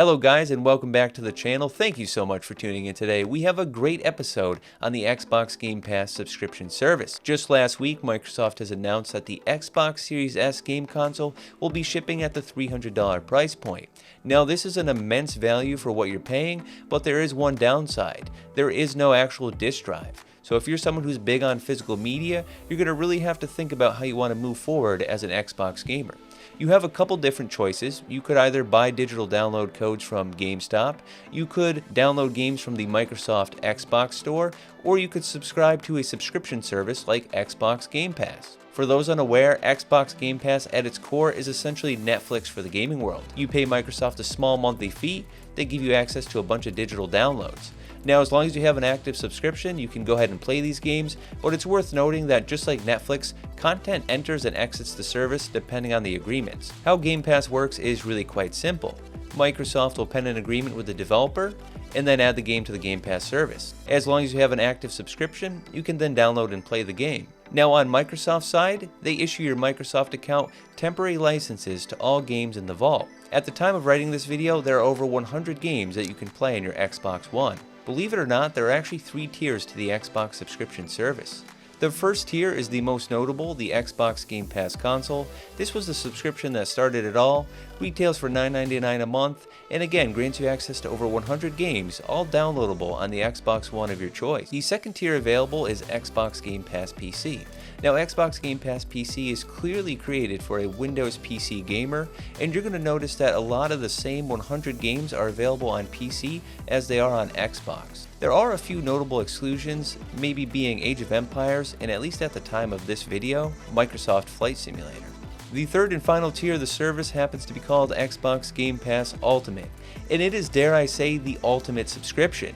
Hello guys and welcome back to the channel. Thank you so much for tuning in today. We have a great episode on the Xbox Game Pass subscription service. Just last week, Microsoft has announced that the Xbox Series S game console will be shipping at the $300 price point. Now this is an immense value for what you're paying, but there is one downside. There is no actual disk drive. So if you're someone who's big on physical media, you're going to really have to think about how you want to move forward as an Xbox gamer. You have a couple different choices. You could either buy digital download codes from GameStop, you could download games from the Microsoft Xbox Store, or you could subscribe to a subscription service like Xbox Game Pass. For those unaware, Xbox Game Pass at its core is essentially Netflix for the gaming world. You pay Microsoft a small monthly fee, they give you access to a bunch of digital downloads. Now, as long as you have an active subscription, you can go ahead and play these games, but it's worth noting that just like Netflix, content enters and exits the service depending on the agreements. How Game Pass works is really quite simple. Microsoft will pen an agreement with the developer and then add the game to the Game Pass service. As long as you have an active subscription, you can then download and play the game. Now on Microsoft's side, they issue your Microsoft account temporary licenses to all games in the vault. At the time of writing this video, there are over 100 games that you can play on your Xbox One. Believe it or not, there are actually 3 tiers to the Xbox subscription service. The first tier is the most notable, the Xbox Game Pass console. This was the subscription that started it all, retails for $9.99 a month, and again grants you access to over 100 games, all downloadable on the Xbox One of your choice. The second tier available is Xbox Game Pass PC. Now Xbox Game Pass PC is clearly created for a Windows PC gamer, and you're going to notice that a lot of the same 100 games are available on PC as they are on Xbox. There are a few notable exclusions, maybe being Age of Empires, and at least at the time of this video, Microsoft Flight Simulator. The third and final tier of the service happens to be called Xbox Game Pass Ultimate, and it is, dare I say, the ultimate subscription.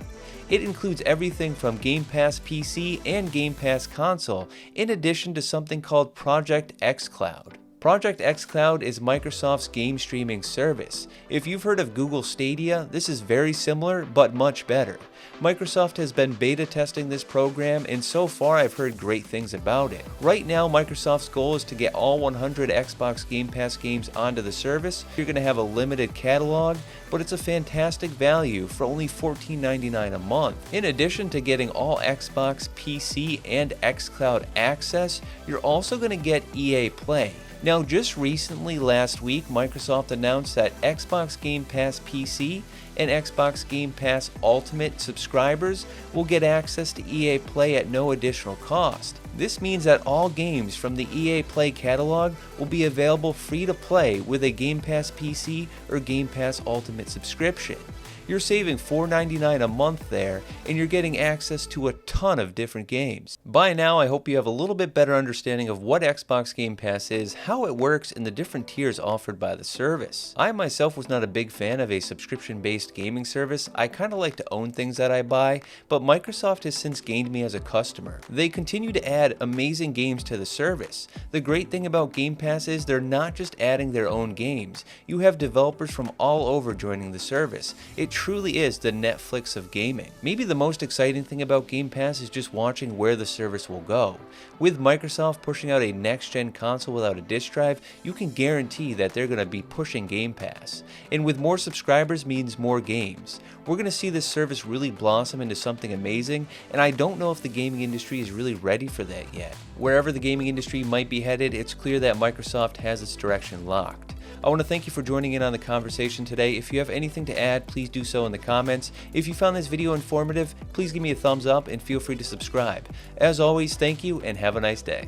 It includes everything from Game Pass PC and Game Pass console, in addition to something called Project xCloud. Project xCloud is Microsoft's game streaming service. If you've heard of Google Stadia, this is very similar, but much better. Microsoft has been beta testing this program, and so far I've heard great things about it. Right now, Microsoft's goal is to get all 100 Xbox Game Pass games onto the service. You're going to have a limited catalog, but it's a fantastic value for only $14.99 a month. In addition to getting all Xbox, PC, and xCloud access, you're also going to get EA Play. Now, just recently, last week, Microsoft announced that Xbox Game Pass PC and Xbox Game Pass Ultimate subscribers will get access to EA Play at no additional cost. This means that all games from the EA Play catalog will be available free to play with a Game Pass PC or Game Pass Ultimate subscription. You're saving $4.99 a month there, and you're getting access to a ton of different games. By now, I hope you have a little bit better understanding of what Xbox Game Pass is, how it works, and the different tiers offered by the service. I myself was not a big fan of a subscription-based gaming service. I kind of like to own things that I buy, but Microsoft has since gained me as a customer. They continue to add amazing games to the service. The great thing about Game Pass is they're not just adding their own games. You have developers from all over joining the service. It truly is the Netflix of gaming. Maybe the most exciting thing about Game Pass is just watching where the service will go. With Microsoft pushing out a next-gen console without a disk drive, you can guarantee that they're going to be pushing Game Pass. And with more subscribers means more games. We're going to see this service really blossom into something amazing, and I don't know if the gaming industry is really ready for that yet. Wherever the gaming industry might be headed, it's clear that Microsoft has its direction locked. I want to thank you for joining in on the conversation today. If you have anything to add, please do so in the comments. If you found this video informative, please give me a thumbs up and feel free to subscribe. As always, thank you and have a nice day.